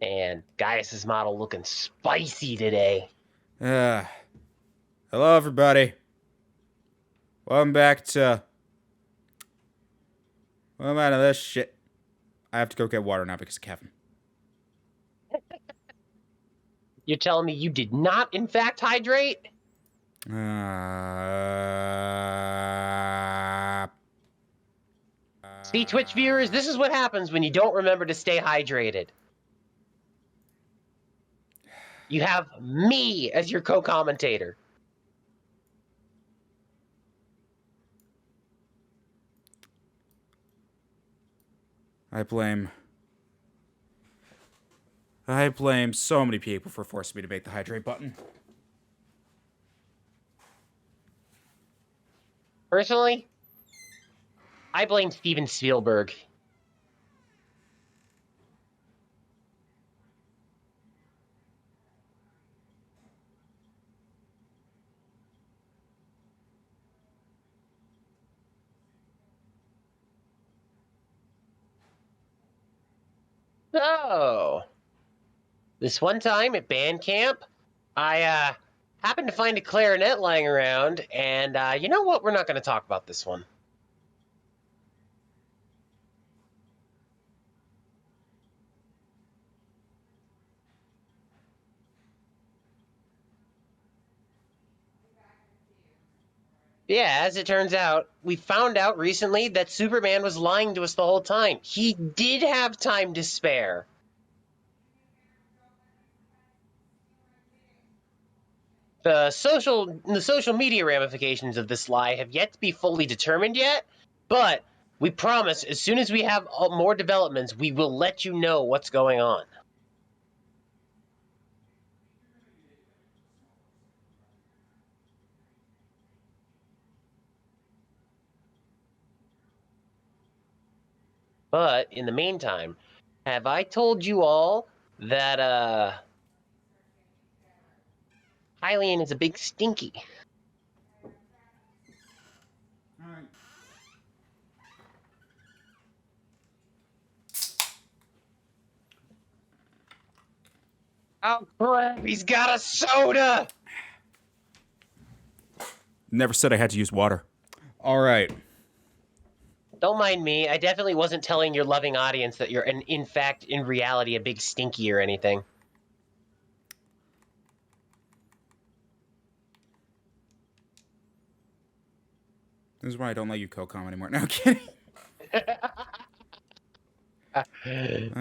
And Gaius's model looking spicy today. Hello, everybody. Welcome back to this shit. I have to go get water now because of Kevin. You're telling me you did not, in fact, hydrate? See, Twitch viewers, this is what happens when you don't remember to stay hydrated. You have me as your co-commentator. I blame so many people for forcing me to make the hydrate button. Personally, I blame Steven Spielberg. So, this one time at band camp, I happened to find a clarinet lying around, and you know what? We're not going to talk about this one. Yeah, as it turns out, we found out recently that Superman was lying to us the whole time. He did have time to spare. The social media ramifications of this lie have yet to be fully determined yet, but we promise as soon as we have more developments, we will let you know what's going on. But in the meantime, have I told you all that Hylian is a big stinky? Alright. Oh crap, he's got a soda! Never said I had to use water. Alright. Don't mind me, I definitely wasn't telling your loving audience that you're in fact, in reality, a big stinky or anything. This is why I don't let you co-com anymore. No, I'm kidding. It's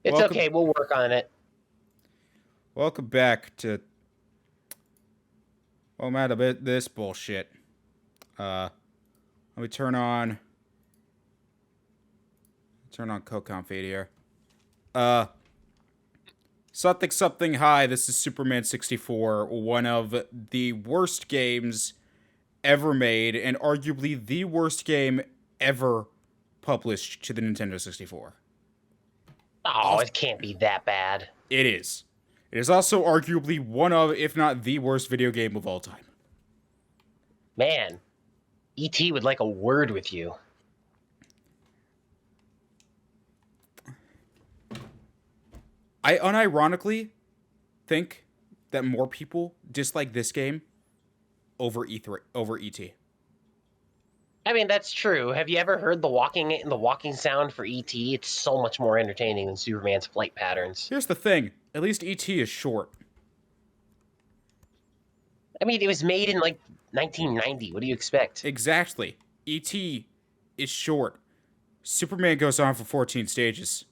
welcome- okay, we'll work on it. Welcome back to this bullshit. Let me turn on co-com feed here. Something hi, this is Superman 64, one of the worst games ever made, and arguably the worst game ever published to the Nintendo 64. Oh, it can't be that bad. It is. It is also arguably one of, if not the worst video game of all time. Man, E.T. would like a word with you. I unironically think that more people dislike this game over E.T. I mean, that's true. Have you ever heard the walking sound for E.T.? It's so much more entertaining than Superman's flight patterns. Here's the thing. At least E.T. is short. I mean, it was made in, like, 1990. What do you expect? Exactly. E.T. is short. Superman goes on for 14 stages.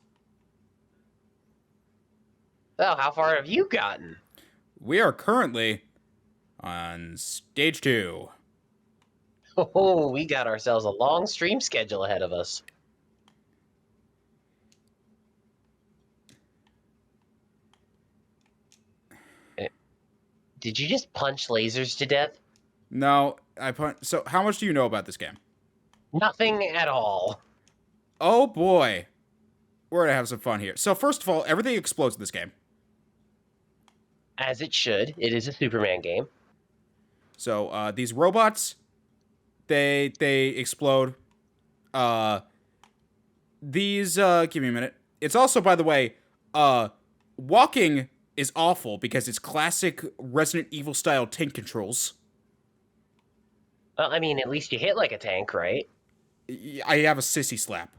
Oh, how far have you gotten? We are currently on stage 2. Oh, we got ourselves a long stream schedule ahead of us. Did you just punch lasers to death? No, So, how much do you know about this game? Nothing at all. Oh boy. We're gonna have some fun here. So, first of all, everything explodes in this game. As it should. It is a Superman game. So, these robots, they explode. Give me a minute. It's also, by the way, Uh, walking is awful because it's classic Resident Evil style tank controls. Well, I mean, at least you hit like a tank, right? I have a sissy slap.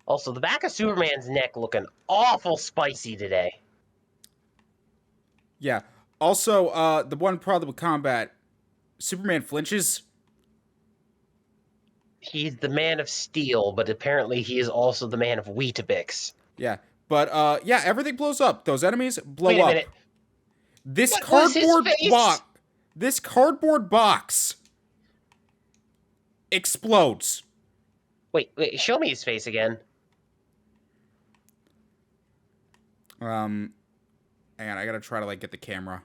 Also, the back of Superman's neck looking awful spicy today. Yeah. Also, the one problem with combat, Superman flinches. He's the man of steel, but apparently he is also the man of Weetabix. Yeah. But yeah, everything blows up. Those enemies blow Wait a up. minute. This What was his cardboard face? box, this cardboard box explodes. Wait, show me his face again. Hang on, I gotta try to like get the camera.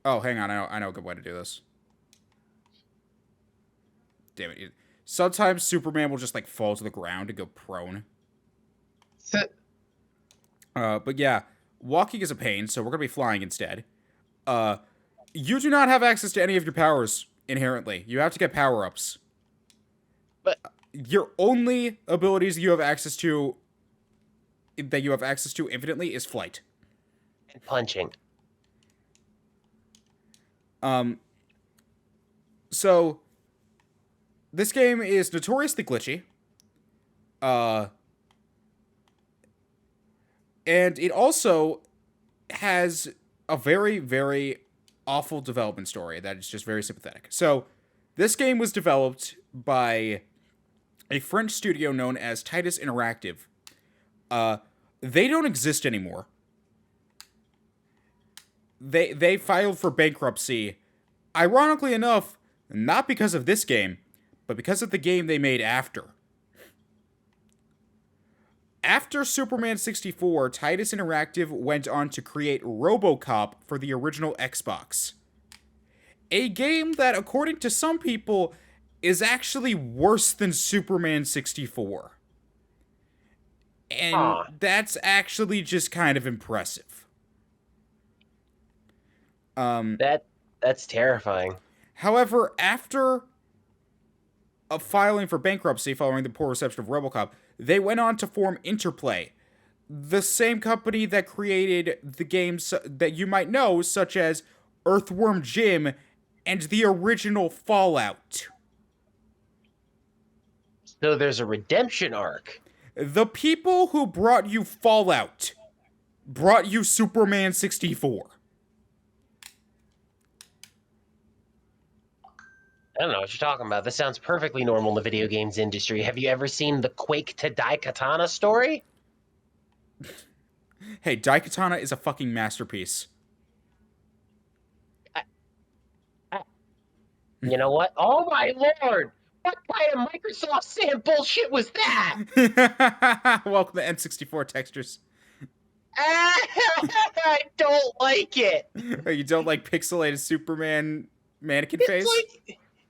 Oh, hang on, I know a good way to do this. Damn it! Sometimes Superman will just like fall to the ground and go prone. But yeah, walking is a pain, so we're gonna be flying instead. You do not have access to any of your powers inherently. You have to get power ups. But Your only abilities you have access to infinitely is flight. and punching. So this game is notoriously glitchy. And it also has a very, very awful development story that is just very sympathetic. So this game was developed by a French studio known as Titus Interactive. They don't exist anymore. They filed for bankruptcy, ironically enough, not because of this game, but because of the game they made after. After Superman 64, Titus Interactive went on to create RoboCop for the original Xbox. A game that, according to some people, is actually worse than Superman 64. And that's actually just kind of impressive. That's terrifying. However, after a filing for bankruptcy following the poor reception of RoboCop, they went on to form Interplay, the same company that created the games that you might know, such as Earthworm Jim and the original Fallout. So there's a redemption arc. The people who brought you Fallout brought you Superman 64. I don't know what you're talking about. This sounds perfectly normal in the video games industry. Have you ever seen the Quake to Daikatana story? Hey, Daikatana is a fucking masterpiece. You know what? Oh my lord! What kind of Microsoft Sam bullshit was that? Welcome to N64 textures. I don't like it. Oh, you don't like pixelated Superman mannequin face?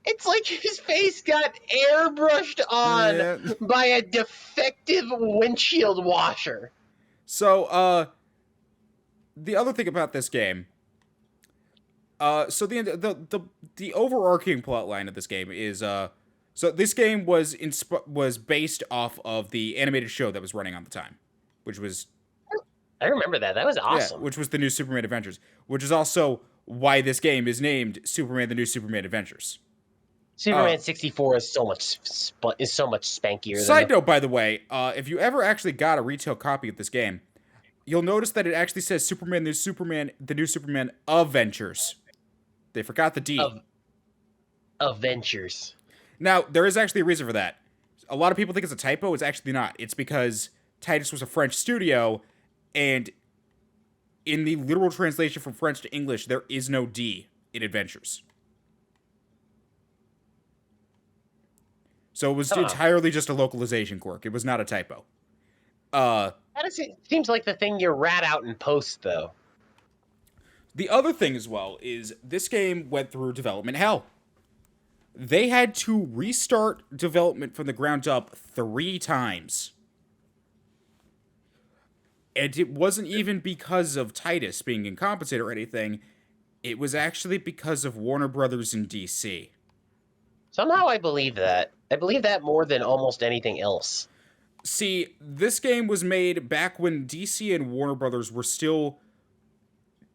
It's like his face got airbrushed on by a defective windshield washer. So, the other thing about this game, so the overarching plotline of this game is, so this game was based off of the animated show that was running on the time, which was, I remember that. That was awesome. yeah, which was the new Superman Adventures, which is also why this game is named Superman: The New Superman Adventures. Superman 64 is so much spankier. Side note, by the way, if you ever actually got a retail copy of this game, you'll notice that it actually says Superman: The New Superman Aventures. They forgot the D. Aventures. Now, there is actually a reason for that. A lot of people think it's a typo. It's actually not. It's because Titus was a French studio, and in the literal translation from French to English, there is no D in Adventures. So it was entirely just a localization quirk. It was not a typo. That seems like the thing you rat out in post, though. The other thing as well is this game went through development hell. They had to restart development from the ground up 3 times. And it wasn't even because of Titus being incompetent or anything. It was actually because of Warner Brothers in DC. Somehow I believe that. I believe that more than almost anything else. See, this game was made back when DC and Warner Brothers were still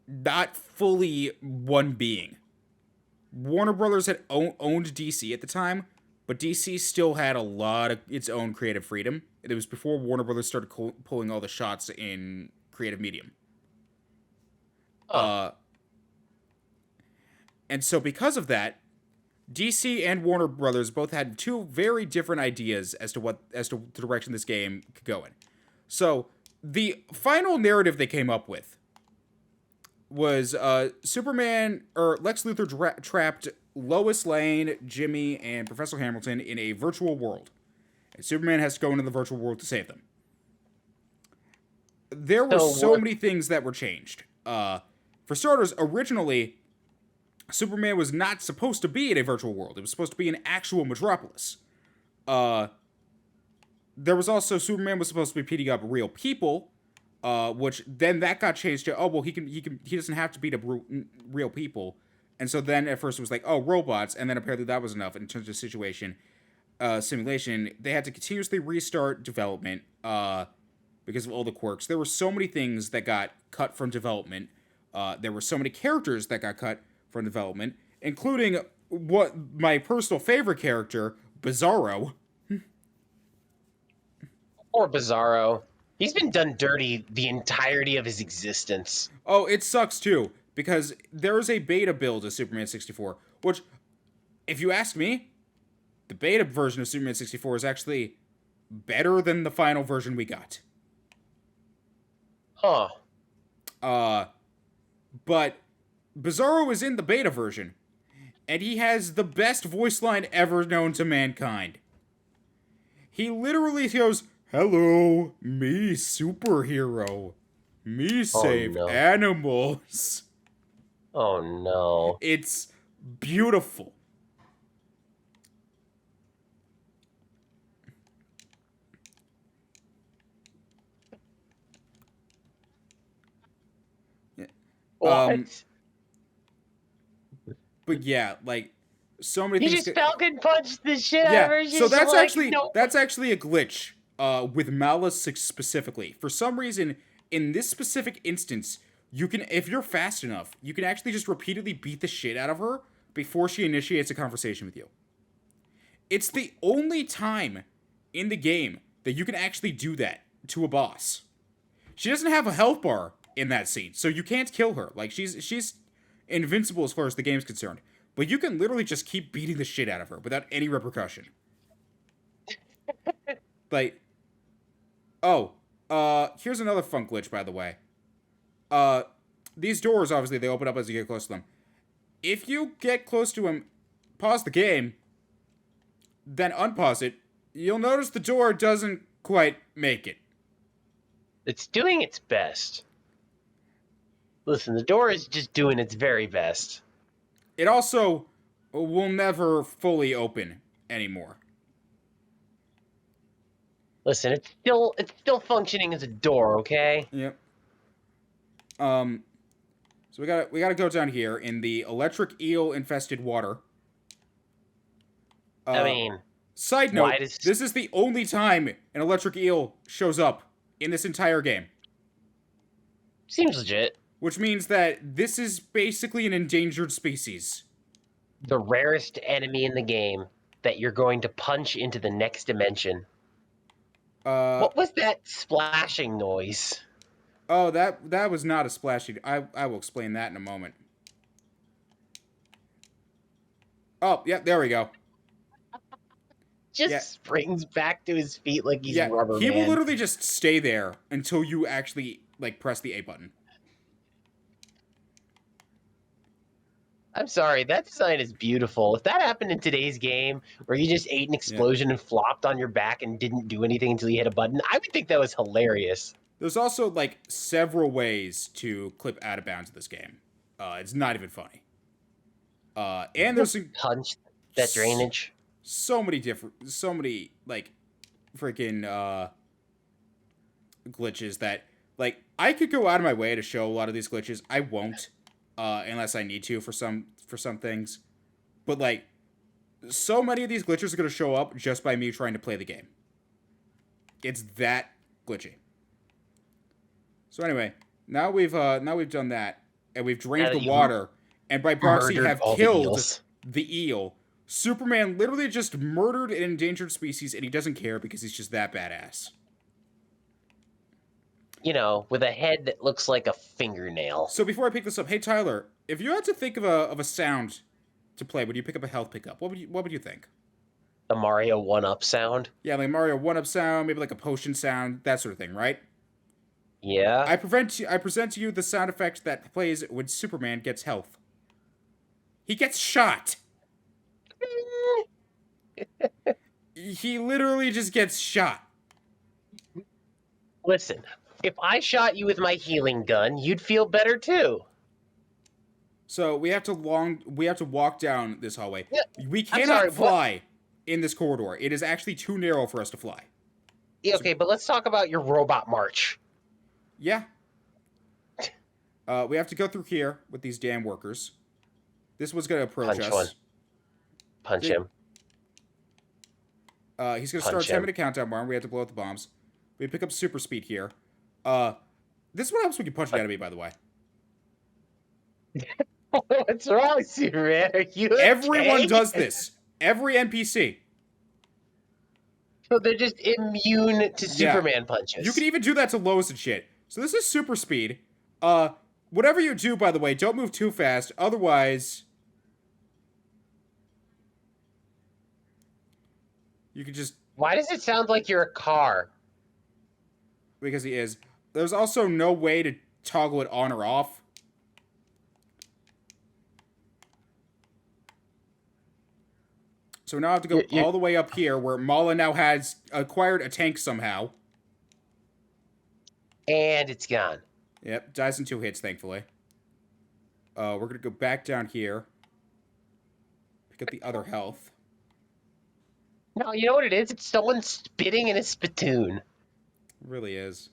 not fully one being. Warner Brothers had owned DC at the time, but DC still had a lot of its own creative freedom. It was before Warner Brothers started pulling all the shots in creative medium. Huh. And so because of that, DC and Warner Brothers both had two very different ideas as to the direction this game could go in. So the final narrative they came up with was Superman or Lex Luthor trapped Lois Lane, Jimmy, and Professor Hamilton in a virtual world, and Superman has to go into the virtual world to save them. There were so many things that were changed. For starters, originally, Superman was not supposed to be in a virtual world. It was supposed to be an actual metropolis. There was also Superman was supposed to be beating up real people, which then that got changed to he doesn't have to beat up real people, and so then at first it was like robots, and then apparently that was enough in terms of simulation. They had to continuously restart development because of all the quirks. There were so many things that got cut from development. There were so many characters that got cut from development, including what my personal favorite character, Bizarro. Poor Bizarro. He's been done dirty the entirety of his existence. Oh, it sucks too, because there is a beta build of Superman 64, which, if you ask me, the beta version of Superman 64 is actually better than the final version we got. Huh. But Bizarro is in the beta version, and he has the best voice line ever known to mankind. He literally goes, "Hello, me superhero. Me save animals." Oh no. It's beautiful. What? But yeah, like so many He things. just Falcon punched the shit out of her. So that's actually a glitch with Malice specifically. For some reason, in this specific instance, you can, if you're fast enough, you can actually just repeatedly beat the shit out of her before she initiates a conversation with you. It's the only time in the game that you can actually do that to a boss. She doesn't have a health bar in that scene, so you can't kill her. Like, she's invincible as far as the game's concerned. But you can literally just keep beating the shit out of her without any repercussion. Like, here's another fun glitch, by the way. These doors, obviously, they open up as you get close to them. If you get close to him, pause the game, then unpause it, you'll notice the door doesn't quite make it. It's doing its best. Listen, the door is just doing its very best. It also will never fully open anymore. Listen, it's still functioning as a door, okay? Yep. So we gotta go down here in the electric eel infested water. I mean, side note, this is the only time an electric eel shows up in this entire game. Seems legit. Which means that this is basically an endangered species. The rarest enemy in the game that you're going to punch into the next dimension. What was that splashing noise? Oh, that was not a splashing. I will explain that in a moment. Oh, yeah, there we go. Springs back to his feet like he's rubber He man. will literally just stay there until you actually, like, press the A button. I'm sorry, that design is beautiful. If that happened in today's game, where you just ate an explosion and flopped on your back and didn't do anything until you hit a button, I would think that was hilarious. There's also, like, several ways to clip out of bounds of this game. It's not even funny. And there's punch that drainage. So many, like, freaking glitches that, like, I could go out of my way to show a lot of these glitches. I won't. Unless I need to for some things. But, like, so many of these glitches are going to show up just by me trying to play the game. It's that glitchy. So anyway, now we've done that, and we've Now drained that the you've water, and by proxy murdered have all the killed eels. the eel. Superman literally just murdered an endangered species, and he doesn't care because he's just that badass. You know, with a head that looks like a fingernail. So before I pick this up, hey Tyler, if you had to think of a sound to play, would you pick up a health pickup? What would you think? The Mario 1-up sound. Yeah, like Mario 1-up sound, maybe like a potion sound, that sort of thing, right? Yeah. I present to you the sound effect that plays when Superman gets health. He gets shot. He literally just gets shot. Listen, if I shot you with my healing gun, you'd feel better too. So we have to walk down this hallway. Yeah, We I'm cannot sorry, what? fly in this corridor. It is actually too narrow for us to fly. Yeah, okay, but let's talk about your robot march. Yeah. We have to go through here with these damn workers. This one's gonna approach Punch us. one. Punch him. He's gonna Punch start a him. 10-minute countdown bar. We have to blow up the bombs. We pick up super speed here. This is what happens when you punch an enemy, by the way. What's wrong, Superman? Are you okay? Everyone does this. Every NPC. So they're just immune to Yeah. Superman punches. You can even do that to Lois and shit. So this is super speed. Whatever you do, by the way, don't move too fast. Otherwise, you could just... Why does it sound like you're a car? Because he is. There's also no way to toggle it on or off. So now I have to go all the way up here, where Mala now has acquired a tank somehow. And it's gone. Yep, dies in 2 hits, thankfully. We're gonna go back down here. Pick up the other health. No, you know what it is? It's someone spitting in a spittoon. It really is.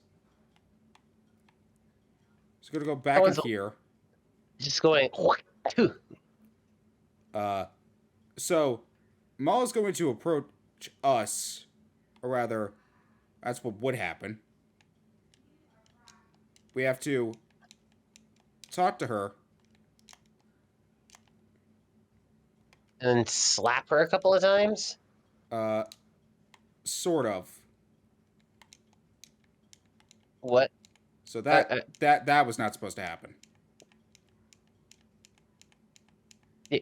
Just gonna go back in here. Just going... So, Mala's going to approach us. Or rather, that's what would happen. We have to talk to her. And slap her a couple of times? Sort of. What? So that was not supposed to happen.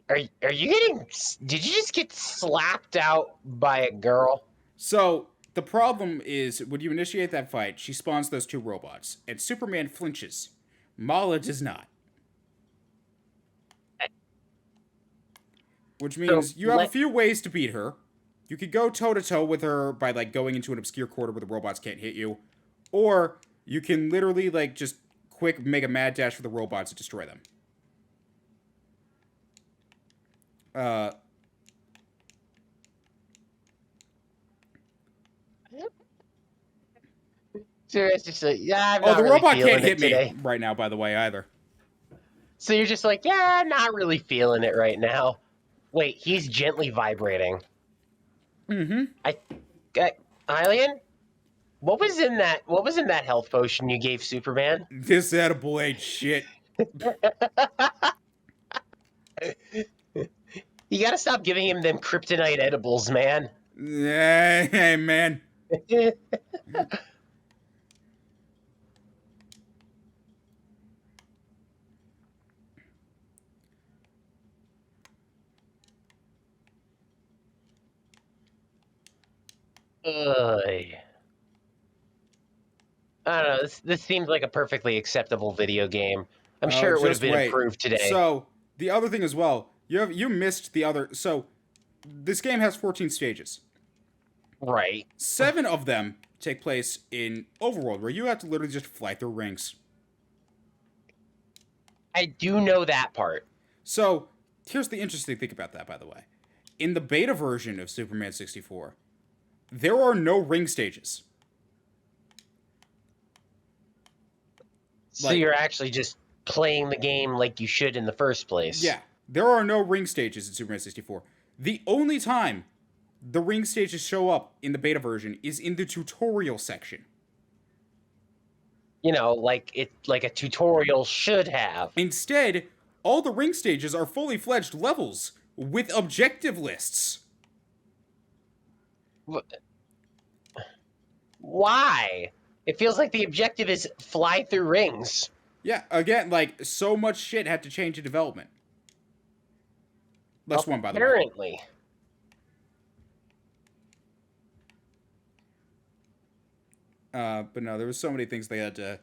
Are you getting... Did you just get slapped out by a girl? So, the problem is, when you initiate that fight, she spawns those 2 robots, and Superman flinches. Mala does not. Which means you have a few ways to beat her. You could go toe-to-toe with her by, like, going into an obscure corner where the robots can't hit you. Or, you can literally, like, just quick make a mad dash for the robots to destroy them. Seriously, yeah, I'm not the really robot feeling can't hit it today. me right now, by the way, either. So you're just like, yeah, not really feeling it right now. Wait, he's gently vibrating. Mm-hmm. Alien? What was in that health potion you gave Superman? This edible ain't shit. You gotta stop giving him them kryptonite edibles, man. Hey, man. I don't know. This seems like a perfectly acceptable video game. I'm sure it would have been improved today. So the other thing as well, you missed the other. So this game has 14 stages. Right. 7 of them take place in Overworld, where you have to literally just fly through rings. I do know that part. So here's the interesting thing about that, by the way. In the beta version of Superman 64, there are no ring stages. So you're actually just playing the game like you should in the first place. Yeah. There are no ring stages in Superman 64. The only time the ring stages show up in the beta version is in the tutorial section. You know, like a tutorial should have. Instead, all the ring stages are fully fledged levels with objective lists. Why? It feels like the objective is fly through rings. Yeah, again, like, so much shit had to change in development. Less one, by the way. Apparently. But no, there was so many things they had to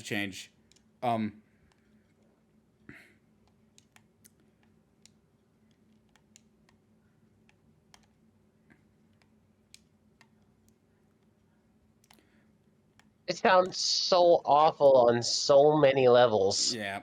change. It sounds so awful on so many levels. Yeah.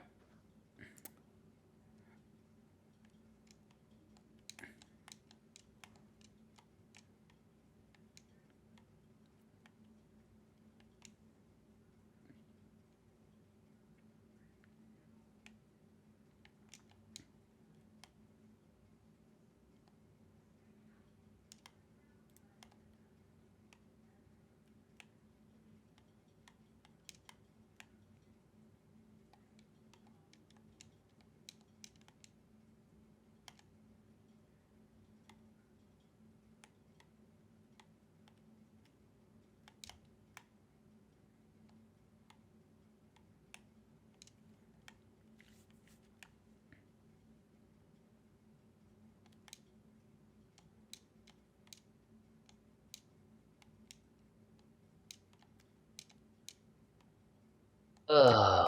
Ugh.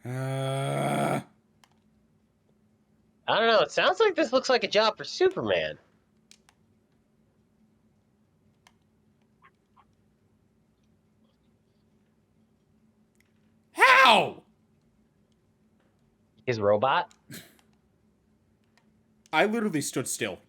Uh, I don't know. It sounds like this looks like a job for Superman. how? His robot? I literally stood still.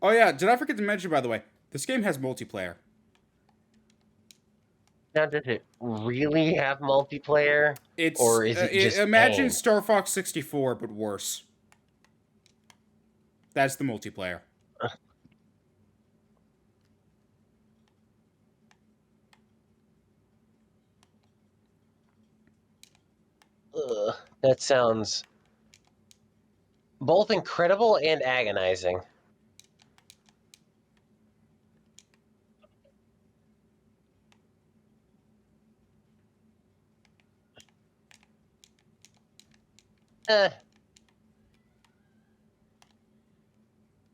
Oh yeah, did I forget to mention, by the way, this game has multiplayer. Now, does it really have multiplayer? It's Or is it just imagine pain? Star Fox 64 but worse. That's the multiplayer. Ugh, that sounds both incredible and agonizing. Eh.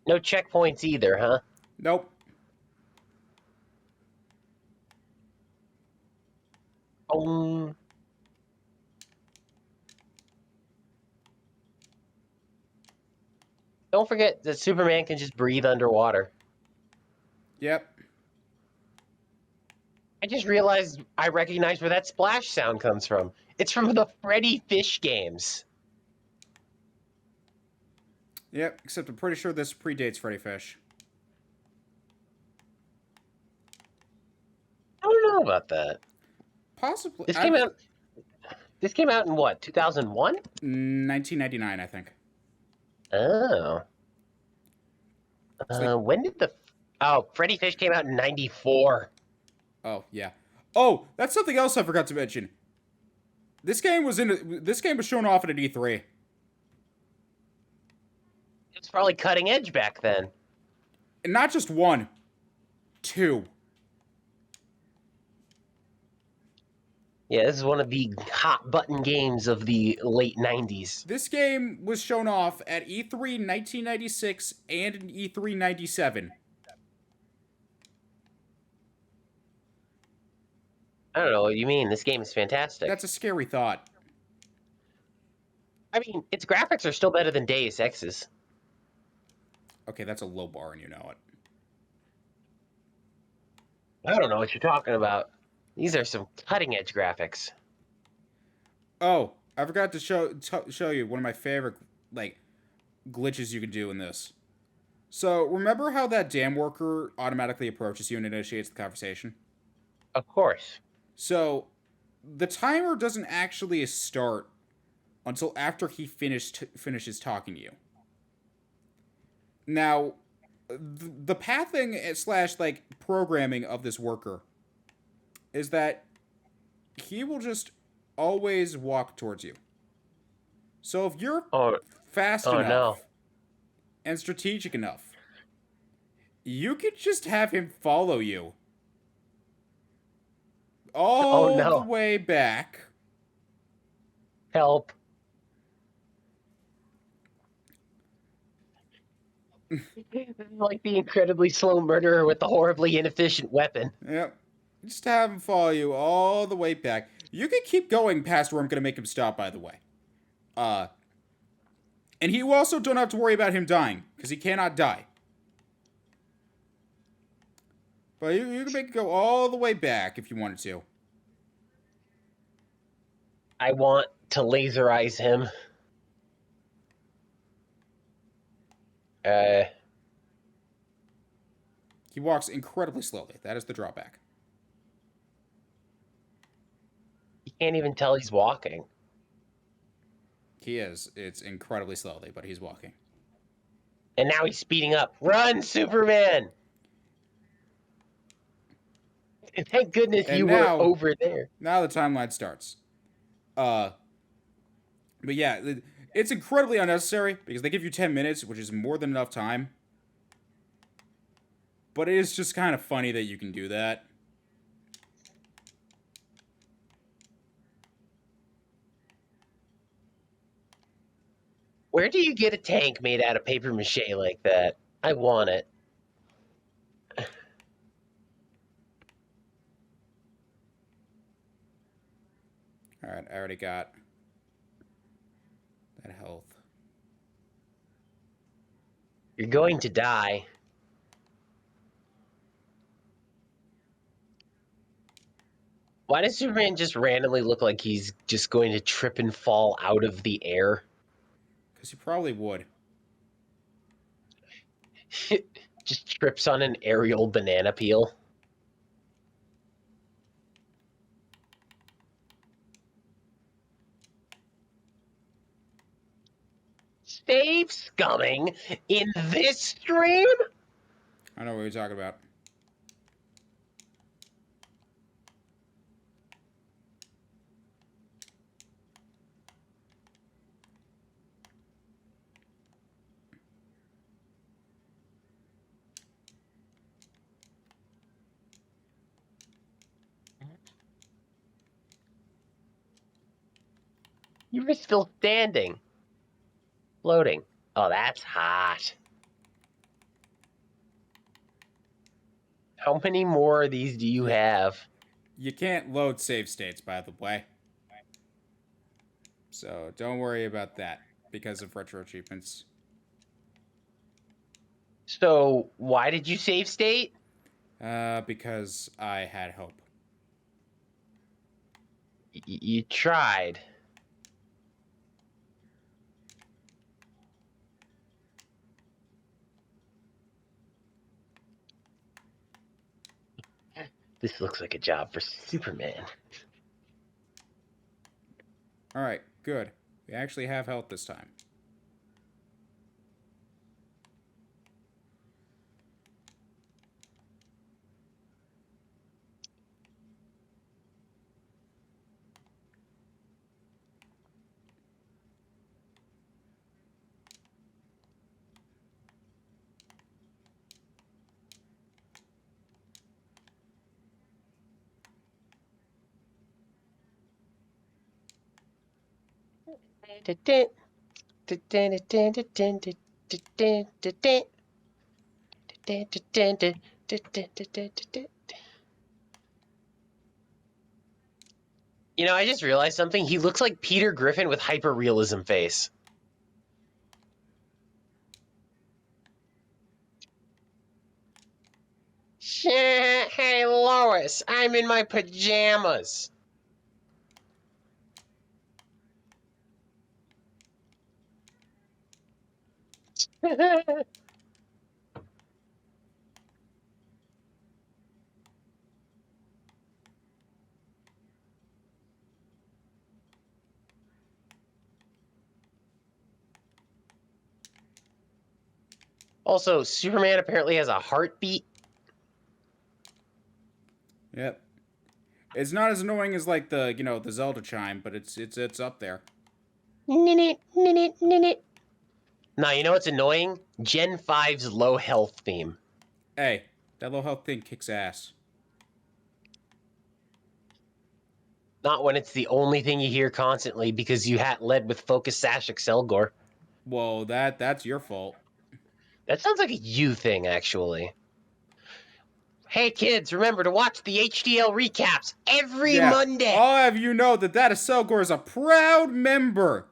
No checkpoints either, huh? Nope. Um, don't forget that Superman can just breathe underwater. Yep. I just realized I recognize where that splash sound comes from. It's from the Freddy Fish games. Yep, except I'm pretty sure this predates Freddy Fish. I don't know about that. Possibly. This came out. This came out in what? 2001? 1999, I think. Oh. When did the? Oh, Freddy Fish came out in '94. Oh, yeah. Oh, that's something else I forgot to mention. This game was shown off at an E3. It's probably cutting edge back then. And not just one, two. Yeah, this is one of the hot button games of the late '90s. This game was shown off at E3 1996 and E3 97. I don't know what you mean. This game is fantastic. That's a scary thought. I mean, its graphics are still better than Deus Ex's. Okay, that's a low bar, and you know it. I don't know what you're talking about. These are some cutting edge graphics. Oh, I forgot to show you one of my favorite like glitches you can do in this. So remember how that dam worker automatically approaches you and initiates the conversation? Of course. So the timer doesn't actually start until after he finishes talking to you. Now, the pathing slash like programming of this worker is that he will just always walk towards you. So if you're Oh, fast oh no. enough and strategic enough, you could just have him follow you Oh all the no. way back. Help. Like the incredibly slow murderer with the horribly inefficient weapon. Yep. Just have him follow you all the way back. You can keep going past where I'm going to make him stop, by the way. And you also don't have to worry about him dying, because he cannot die. But you can make it go all the way back if you wanted to. I want to laserize him. Uh, He walks incredibly slowly. That is the drawback. you can't even tell he's walking. He is. It's incredibly slowly, but he's walking. And now he's speeding up. Run, Superman! Thank goodness And you were now over there. the timeline starts. But yeah, it's incredibly unnecessary because they give you 10 minutes, which is more than enough time. But it is just kind of funny that you can do that. Where do you get a tank made out of paper mache like that? I want it. Alright, I already got that health. You're going to die. Why does Superman just randomly look like he's just going to trip and fall out of the air? Because you probably would. Just trips on an aerial banana peel. Save scumming in this stream? I know what you're talking about. You were still standing. Loading. Oh, that's hot. How many more of these do you have? You can't load save states, by the way. So don't worry about that because of retro achievements. So, why did you save state? Because I had hope. You tried. This looks like a job for Superman. Alright, good. We actually have health this time. You know, I just realized something. He looks like Peter Griffin with hyper-realism face. Hey, Lois, I'm in my pajamas. Also, Superman apparently has a heartbeat. Yep. It's not as annoying as like the the Zelda chime, but it's up there. Ninit, ninit, ninit. Now, you know what's annoying? Gen 5's low health theme. Hey, that low health thing kicks ass. Not when it's the only thing you hear constantly because you led with Focus Sash Excelgor. Whoa, that's your fault. That sounds like a you thing, actually. Hey kids, remember to watch the HDL recaps every Yeah, Monday. I'll have you know that Selgor is a proud member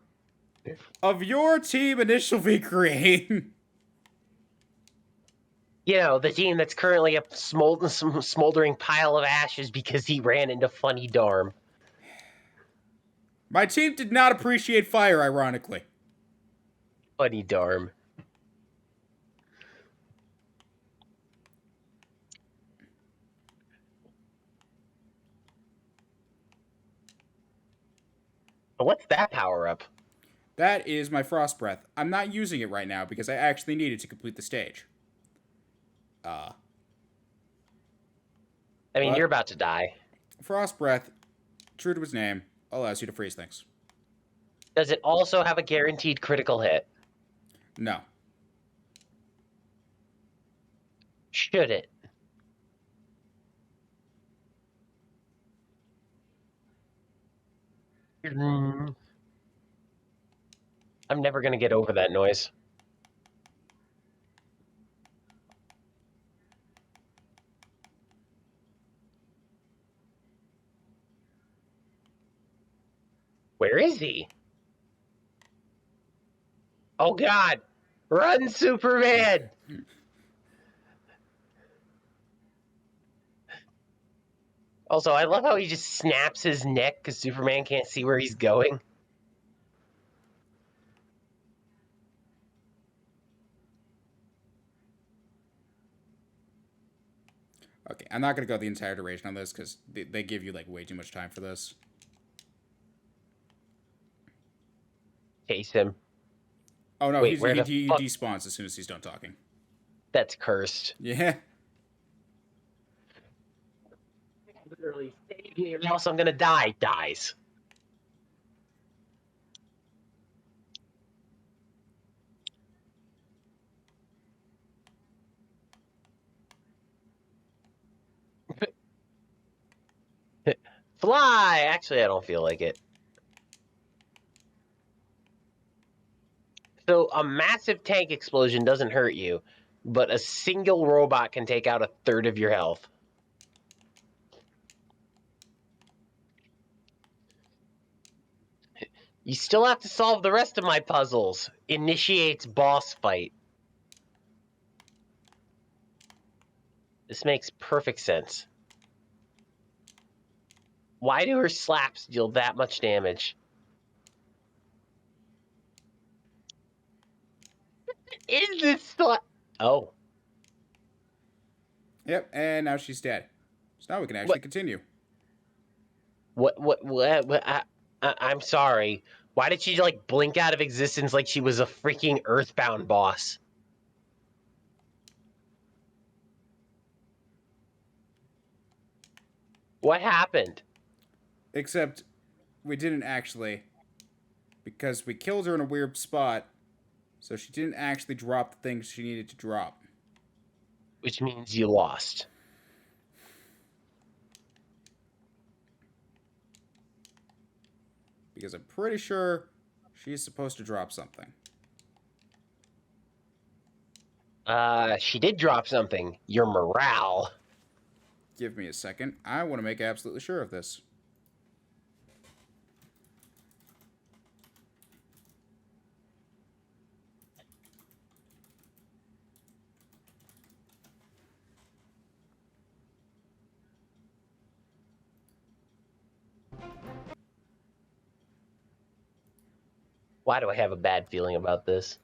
of your team Initial V Create. You know, the team that's currently a smoldering pile of ashes because he ran into Funny Darm. My team did not appreciate fire, ironically. Funny Darm. What's that power up? That is my Frost Breath. I'm not using it right now because I actually need it to complete the stage. I mean, But you're about to die. Frost Breath, true to his name, allows you to freeze things. Does it also have a guaranteed critical hit? No. Should it? I'm never going to get over that noise. Where is he? Oh God! Run, Superman! Also, I love how he just snaps his neck because Superman can't see where he's going. Okay, I'm not going to go the entire duration on this because they give you like way too much time for this. Chase him. Oh no, Wait, where the he fuck? despawns as soon as he's done talking. That's cursed. Yeah. Literally, save me or else I'm gonna die. Dies. Fly! Actually, I don't feel like it. So, a massive tank explosion doesn't hurt you, but a single robot can take out a third of your health. You still have to solve the rest of my puzzles. Initiates boss fight. This makes perfect sense. Why do her slaps deal that much damage? Is this slap? Oh. Yep, and now she's dead. So now we can actually What? continue. I'm sorry. Why did she like blink out of existence like she was a freaking Earthbound boss? What happened? Except we didn't actually, because we killed her in a weird spot, so she didn't actually drop the things she needed to drop. Which means you lost. Because I'm pretty sure she's supposed to drop something. She did drop something. Your morale. Give me a second. I want to make absolutely sure of this. Why do I have a bad feeling about this?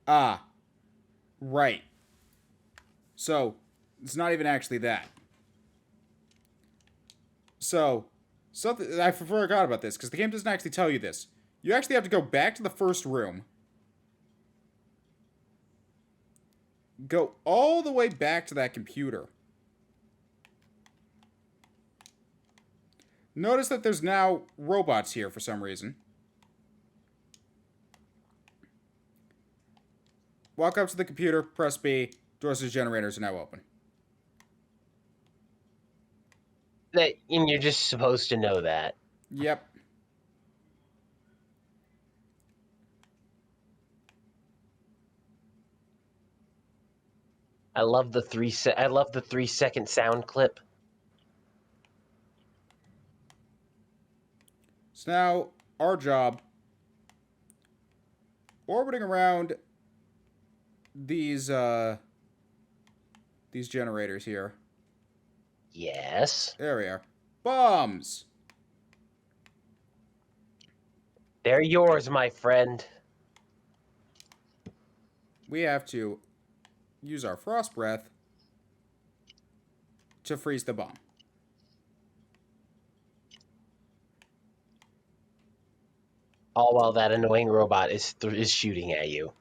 Ah, right. So, it's not even actually that. So, something I forgot about this because the game doesn't actually tell you this. You actually have to go back to the first room, go all the way back to that computer. Notice that there's now robots here for some reason. Walk up to the computer, press B, doors to the generators are now open. And you're just supposed to know that. Yep. I love the 3-second sound clip. So now, our job, orbiting around these generators here. Yes. There we are. Bombs! They're yours, my friend. We have to use our frost breath to freeze the bomb. All while that annoying robot is shooting at you.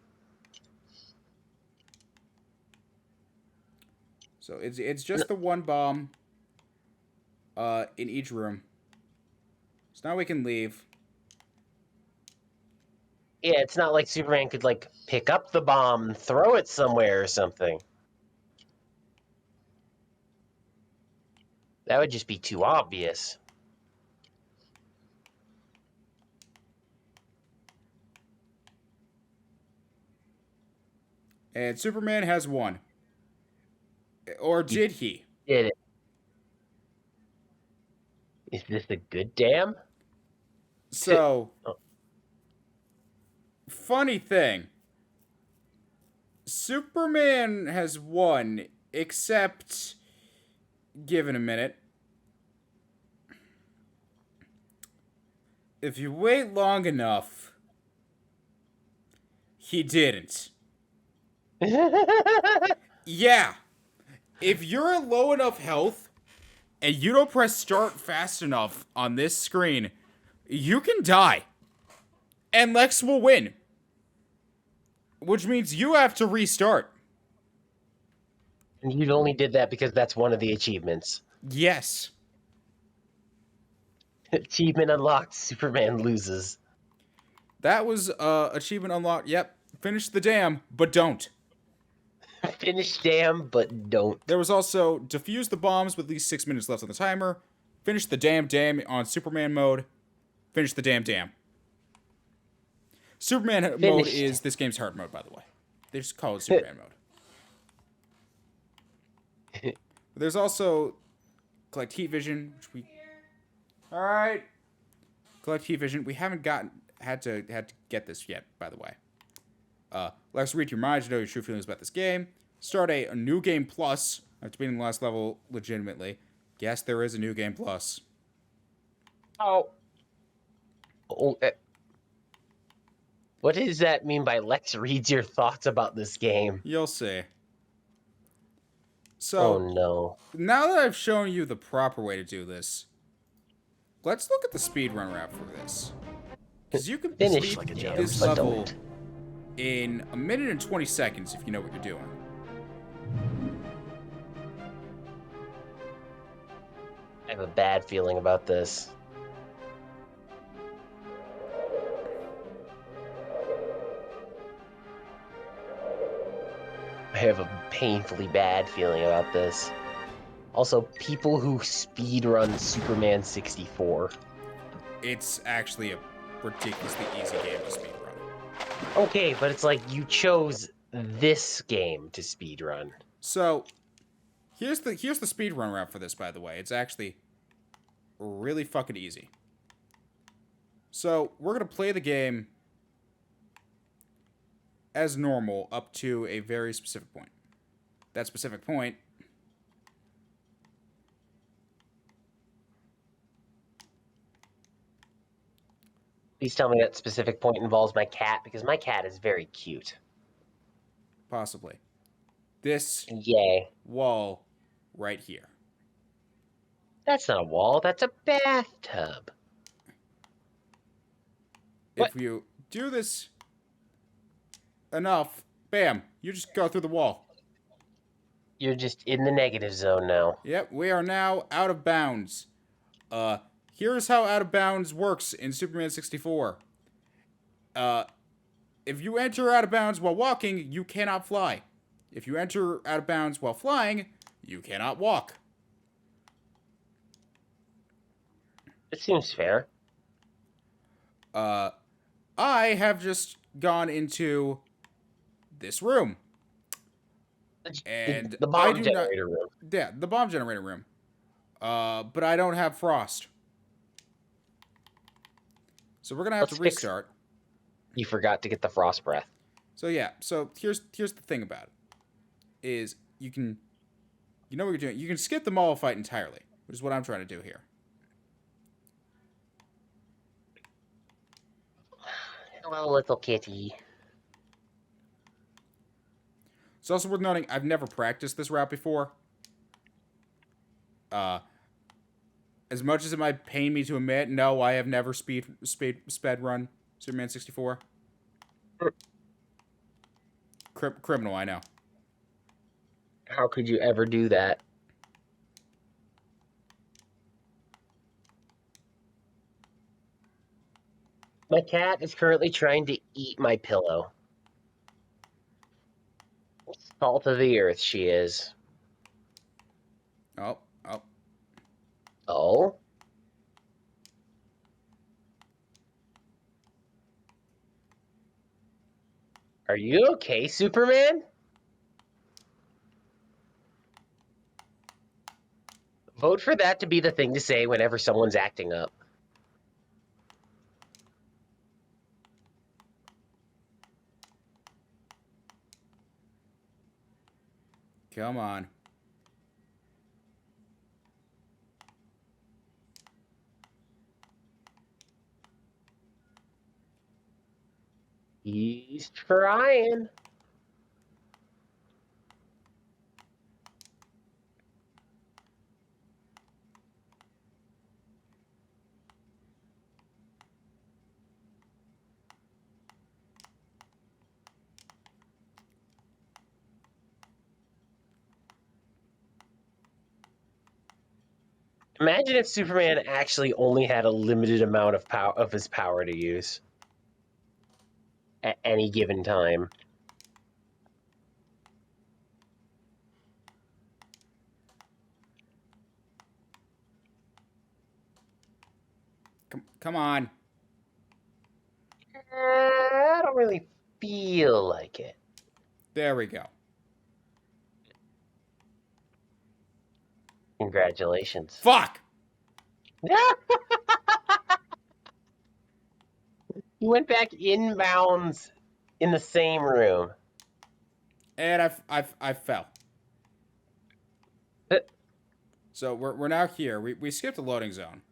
So it's just the one bomb in each room. So now we can leave. Yeah, it's not like Superman could, like, pick up the bomb and throw it somewhere or something. That would just be too obvious. And Superman has won. Or did he? Did it? Is this a good dam? So, Oh. funny thing. Superman has won, except, given a minute, if you wait long enough, he didn't. Yeah. If you're at low enough health and you don't press start fast enough on this screen, you can die. And Lex will win. Which means you have to restart. And you only did that because that's one of the achievements. Yes. Achievement unlocked, Superman loses. That was achievement unlocked. Yep. Finish the dam, but don't. Finish dam, but don't. There was also defuse the bombs with at least 6 minutes left on the timer. Finish the damn dam on Superman mode. Finish the damn dam. Superman mode is this game's hard mode, by the way. They just call it Superman mode. There's also collect heat vision, which we. All right. Collect heat vision. We haven't had to get this yet, by the way. Let's read your mind to know your true feelings about this game. Start a new game plus after beating the last level legitimately. Yes, there is a new game plus. Oh. What does that mean by Lex reads your thoughts about this game? You'll see. So, Oh no. now that I've shown you the proper way to do this, let's look at the speedrun route for this. Because you can Finish beat the this but level don't. in 1 minute and 20 seconds if you know what you're doing. I have a bad feeling about this. I have a painfully bad feeling about this. Also, people who speedrun Superman 64. It's actually a ridiculously easy game to speedrun. Okay, but it's like you chose this game to speedrun. So, here's the speedrun route for this, by the way. It's actually really fucking easy. So, we're going to play the game as normal up to a very specific point. That specific point... Please tell me that specific point involves my cat, because my cat is very cute. Possibly. This Yay. wall right here. That's not a wall, that's a bathtub. What? If you do this enough, bam, you just go through the wall. You're just in the negative zone now. Yep, we are now out of bounds. Here's how out of bounds works in Superman 64. If you enter out of bounds while walking, you cannot fly. If you enter out of bounds while flying, you cannot walk. It seems fair. I have just gone into this room. And the bomb generator room. Yeah, the bomb generator room. But I don't have frost. So we're gonna have to restart. You forgot to get the frost breath. So yeah, so here's the thing about it. Is you know what you're doing. You can skip the mall fight entirely, which is what I'm trying to do here. Hello, little kitty. It's also worth noting I've never practiced this route before. As much as it might pain me to admit, no, I have never sped run Superman 64. Criminal, I know. How could you ever do that? My cat is currently trying to eat my pillow. Salt of the earth, she is. Oh. Oh? Are you okay, Superman? Vote for that to be the thing to say whenever someone's acting up. Come on. He's trying. Imagine if Superman actually only had a limited amount of power of his power to use at any given time. Come on. I don't really feel like it. There we go. Congratulations. Fuck! He went back inbounds in the same room. And I fell. So we're now here. We skipped the loading zone.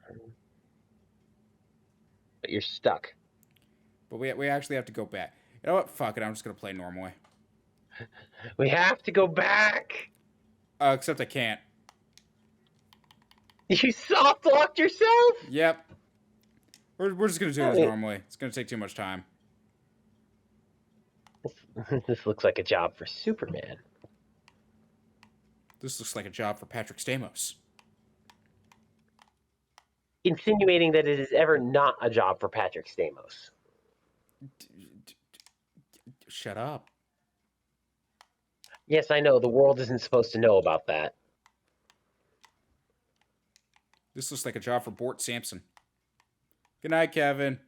But you're stuck. But we actually have to go back. You know what? Fuck it. I'm just gonna play normally. We have to go back. Except I can't. You soft locked yourself? Yep. We're just gonna do this normally. It's gonna take too much time. This looks like a job for Superman. This looks like a job for Patrick Stamos. Insinuating that it is ever not a job for Patrick Stamos. Shut up. Yes, I know. The world isn't supposed to know about that. This looks like a job for Bort Sampson. Good night, Kevin.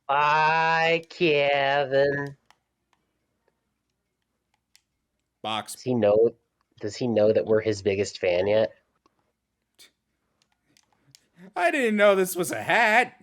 Bye, Kevin. Box. Does he know that we're his biggest fan yet? I didn't know this was a hat.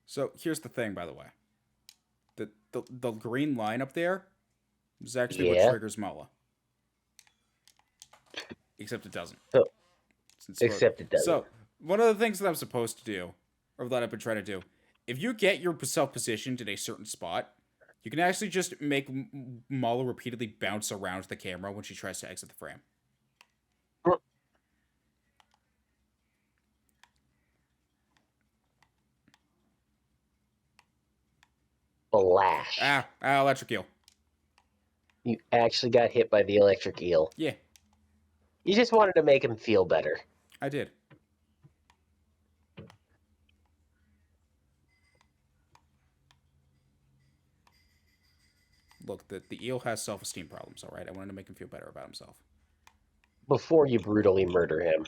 So here's the thing, by the way. The green line up there is actually what Yeah. triggers Mala. Except it doesn't. So, Since except it doesn't. So, one of the things that I'm supposed to do, or that I've been trying to do, if you get yourself positioned in a certain spot, you can actually just make Mala repeatedly bounce around the camera when she tries to exit the frame. Flash. Electric eel. You actually got hit by the electric eel. Yeah, You just wanted to make him feel better. I did. Look, the eel has self-esteem problems, alright? I wanted to make him feel better about himself. Before you brutally murder him.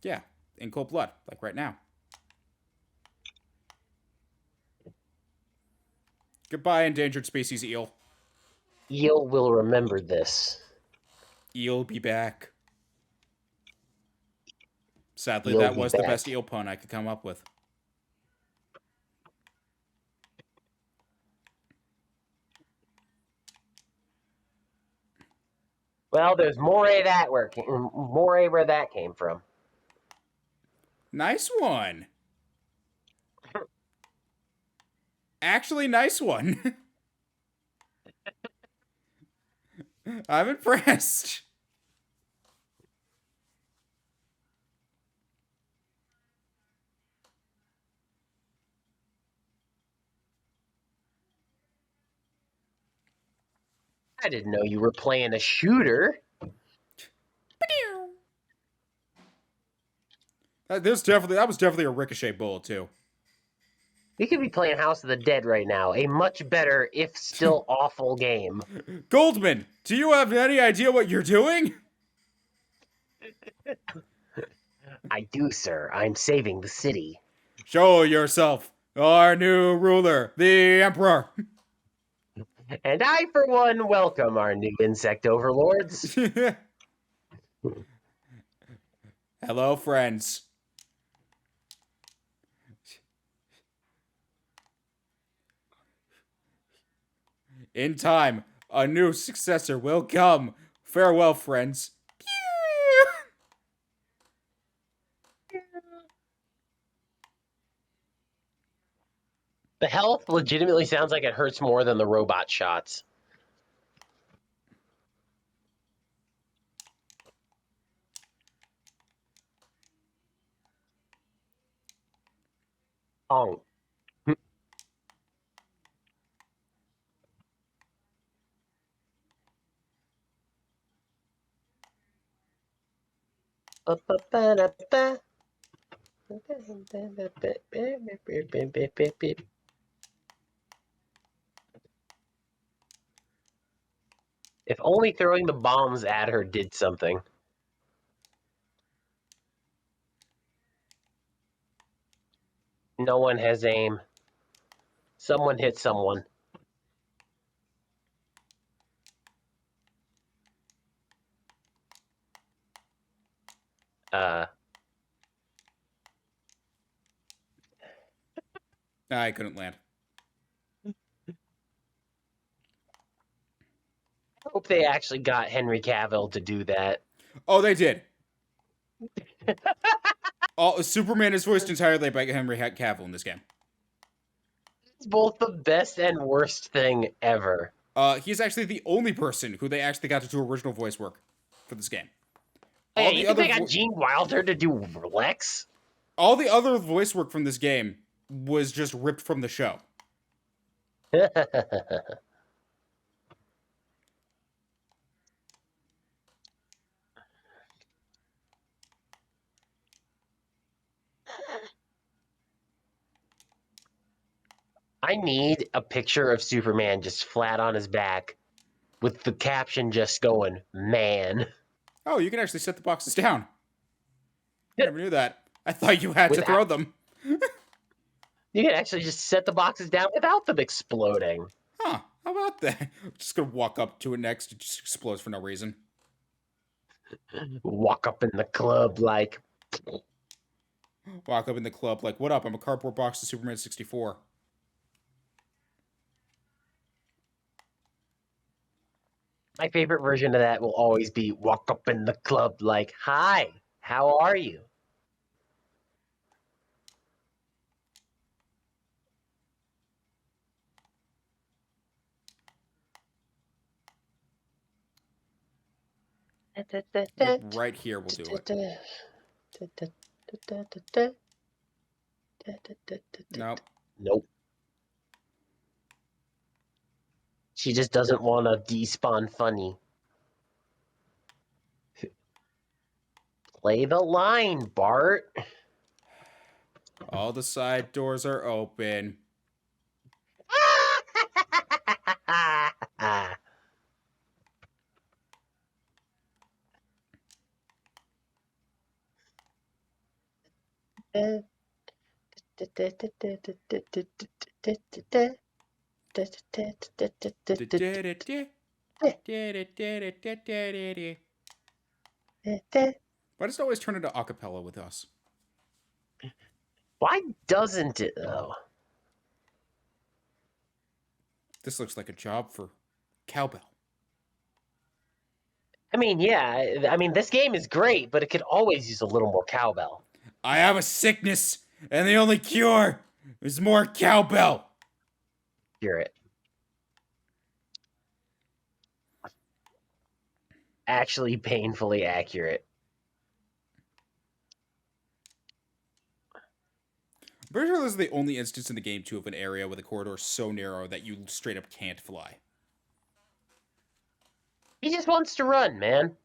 Yeah, in cold blood, like right now. Goodbye, endangered species eel. Eel will remember this. Eel be back. Sadly, Eel that be was the back. best eel pun I could come up with. Well, there's more where that came from. Nice one. Actually, nice one. I'm impressed. I didn't know you were playing a shooter. That was definitely a ricochet bullet too. We could be playing House of the Dead right now. A much better, if still awful game. Goldman, do you have any idea what you're doing? I do, sir. I'm saving the city. Show yourself, our new ruler, the Emperor. And I, for one, welcome our new insect overlords. Hello, friends. In time, a new successor will come. Farewell, friends. The health legitimately sounds like it hurts more than the robot shots. Oh. If only throwing the bombs at her did something. No one has aim. Someone hit someone. I couldn't land. I hope they actually got Henry Cavill to do that. Oh, they did. Superman is voiced entirely by Henry Cavill in this game. It's both the best and worst thing ever. He's actually the only person who they actually got to do original voice work for this game. Oh, yeah, you think they got Gene Wilder to do Lex? All the other voice work from this game was just ripped from the show. I need a picture of Superman just flat on his back with the caption just going, man. Oh, you can actually set the boxes down. I never knew that. I thought you had to Without, throw them. you can actually just set the boxes down without them exploding. Huh, how about that? Just gonna walk up to it next, it just explodes for no reason. Walk up in the club like, Walk up in the club like, what up? I'm a cardboard box of Superman 64. my favorite version of that will always be walk up in the club like, hi, how are you? Like, right here will do it. Nope. Nope. She just doesn't want to despawn funny. Play the line, Bart. All the side doors are open. Why does it always turn into acapella with us? Why doesn't it though? This looks like a job for cowbell. I mean, yeah. I mean, this game is great, but it could always use a little more cowbell. I have a sickness, and the only cure is more cowbell. Hear it. Actually, painfully accurate. I'm pretty sure this is the only instance in the game, too, of an area with a corridor so narrow that you straight up can't fly. He just wants to run, man.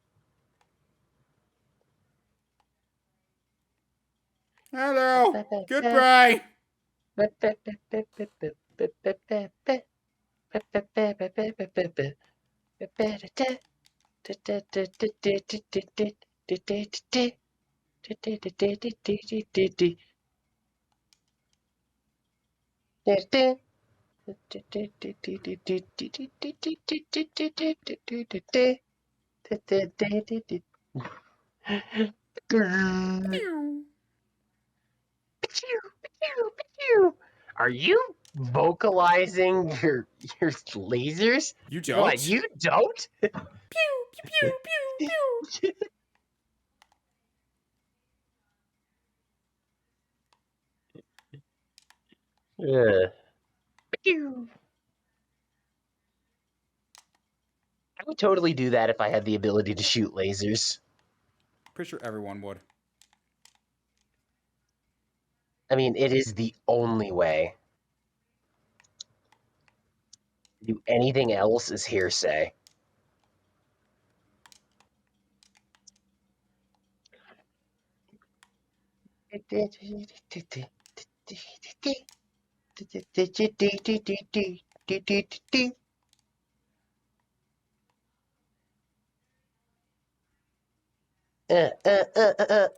Hello. Goodbye. Are you vocalizing your lasers? You What, don't? you don't? Pew, pew, pew, pew, pew. Yeah. I would totally do that if I had the ability to shoot lasers. Pretty sure everyone would. I mean, it is the only way. Do anything else is hearsay.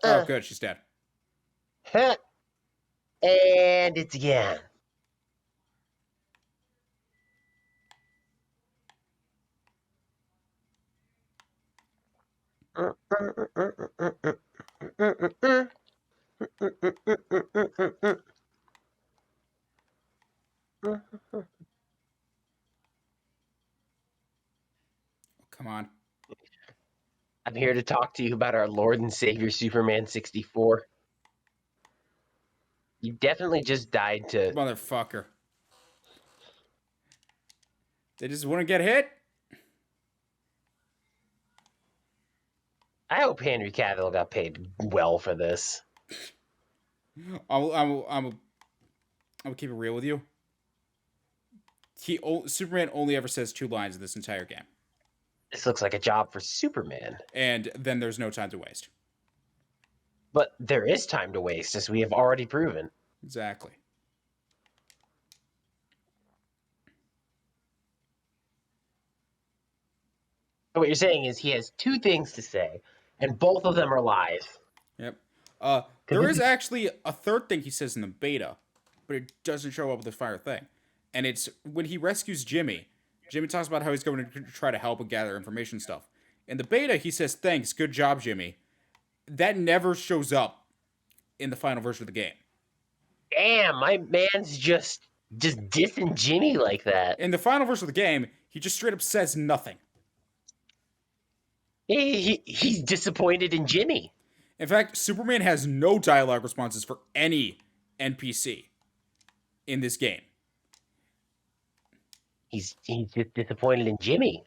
Oh, good, she's dead. And it's again. Come on. I'm here to talk to you about our Lord and Savior Superman 64. You definitely just died to. Motherfucker. They just want to get hit? I hope Henry Cavill got paid well for this. I'm gonna keep it real with you. Superman only ever says 2 lines in this entire game, This looks like a job for Superman. and then there's no time to waste. But there is time to waste, as we have already proven. Exactly. So what you're saying is he has 2 things to say, and both of them are lies. Yep. Could There this is be- actually a third thing he says in the beta, but it doesn't show up with the fire thing. And it's when he rescues Jimmy. Jimmy talks about how he's going to try to help and gather information stuff. In the beta, he says, "Thanks, good job, Jimmy." That never shows up in the final version of the game. Damn, my man's just dissing Jimmy like that. In the final version of the game, he just straight up says nothing. He's disappointed in Jimmy. In fact, Superman has no dialogue responses for any NPC in this game. He's just disappointed in Jimmy.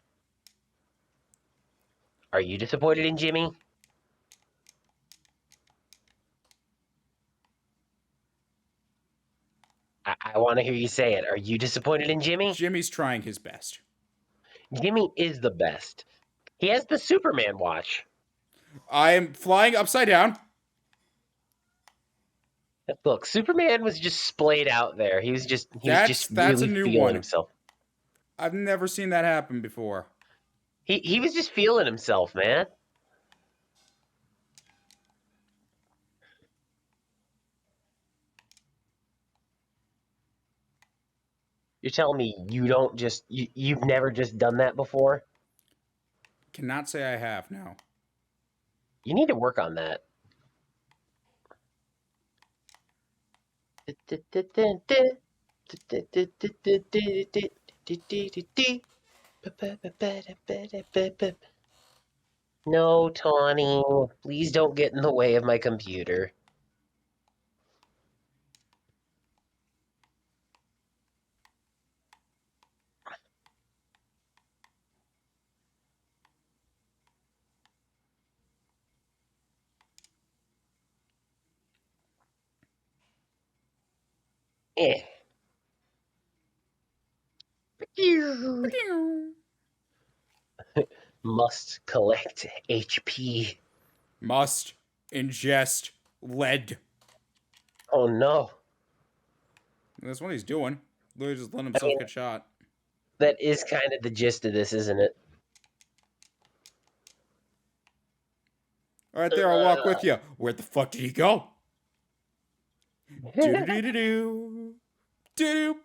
Are you disappointed in Jimmy? I want to hear you say it. Are you disappointed in Jimmy? Jimmy's trying his best. Jimmy is the best. He has the Superman watch. I am flying upside down. Look, Superman was just splayed out there. He was just That's really a new feeling one. himself. I've never seen that happen before. He was just feeling himself, man. You're telling me you've never just done that before? Cannot say I have, no. You need to work on that. No, Tawny, please don't get in the way of my computer. Eh. Must collect HP. Must ingest lead. Oh no. That's what he's doing. Literally just letting himself get shot. That is kind of the gist of this, isn't it? All right, there, I'll walk with you. Where the fuck did he go? Do-do-do-do-do. Do-do.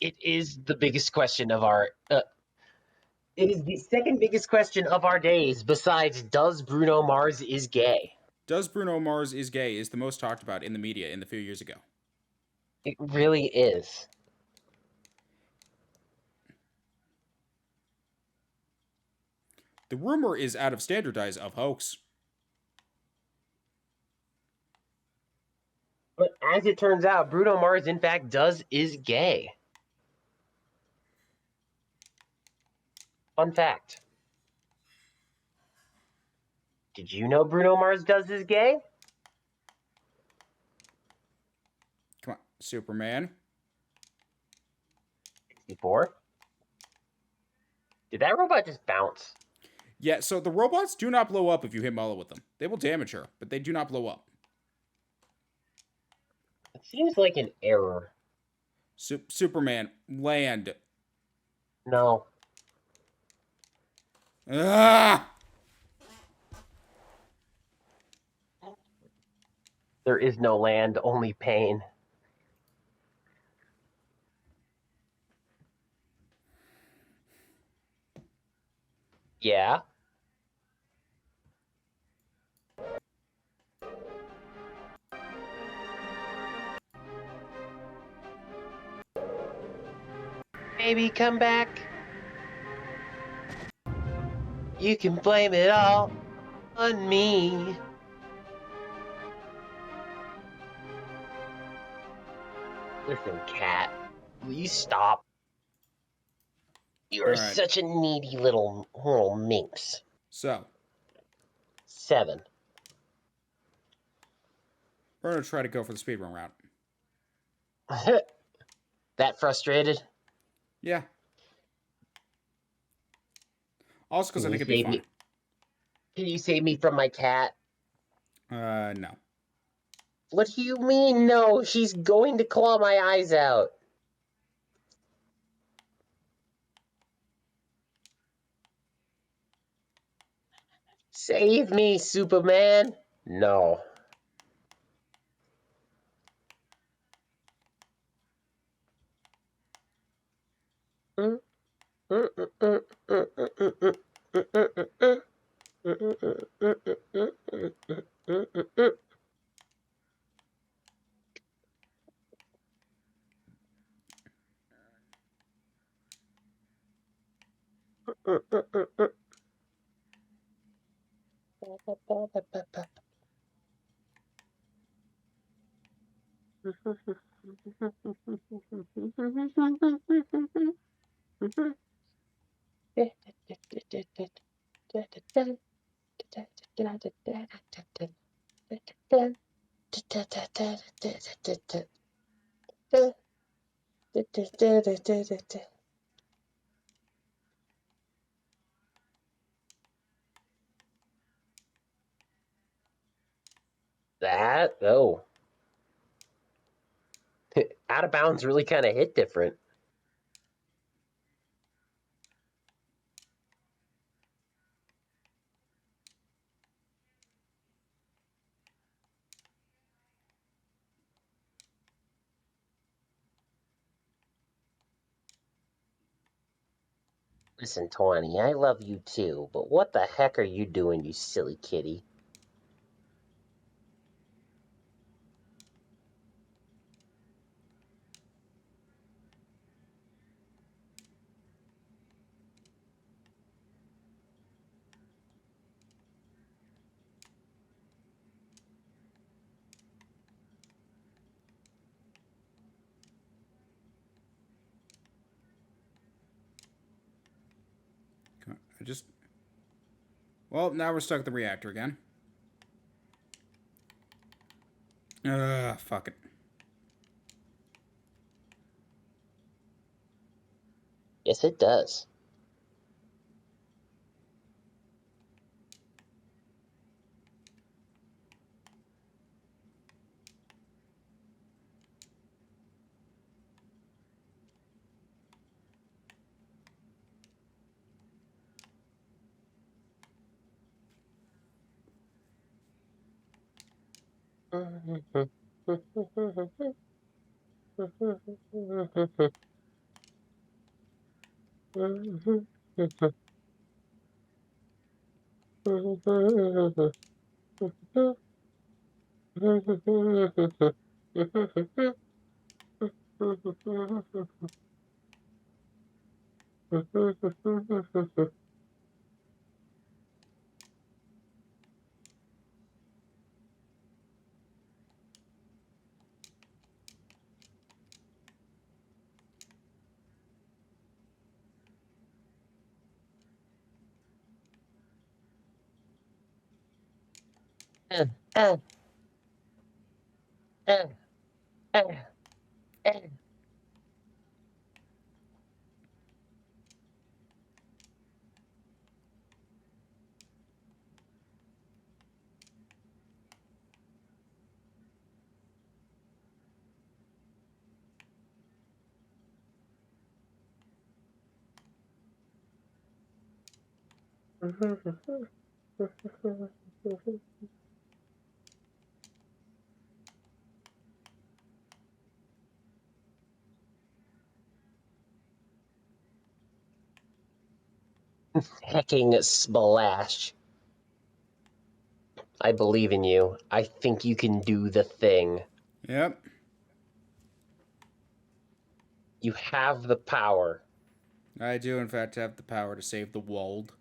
It is the biggest question of our. It is the second biggest question of our days, besides does Bruno Mars is gay? Does Bruno Mars is gay is the most talked about in the media in the few years ago. It really is. The rumor is out of standardize of hoax. But as it turns out, Bruno Mars, in fact, is gay. Fun fact. Did you know Bruno Mars is gay? Come on, Superman. 64. Did that robot just bounce? Yeah, so the robots do not blow up if you hit Mullah with them. They will damage her, but they do not blow up. It seems like an error. Superman, land. No. Ah! There is no land, only pain. Yeah. Baby, come back. You can blame it all on me. Listen, cat, will you stop? You are All right. such a needy little minx. So, 7. We're gonna try to go for the speedrun route. That frustrated? Yeah. Also, because I think it'd be fun. Can you save me from my cat? No. What do you mean, no? She's going to claw my eyes out. Save me, Superman! No. That? Oh. Out of bounds really kind of hit different. Listen, Tawny, I love you too, but what the heck are you doing, you silly kitty? Well, now we're stuck at the reactor again. Fuck it. Yes, it does. Hecking splash. I believe in you. I think you can do the thing. Yep. You have the power. I do, in fact, have the power to save the world.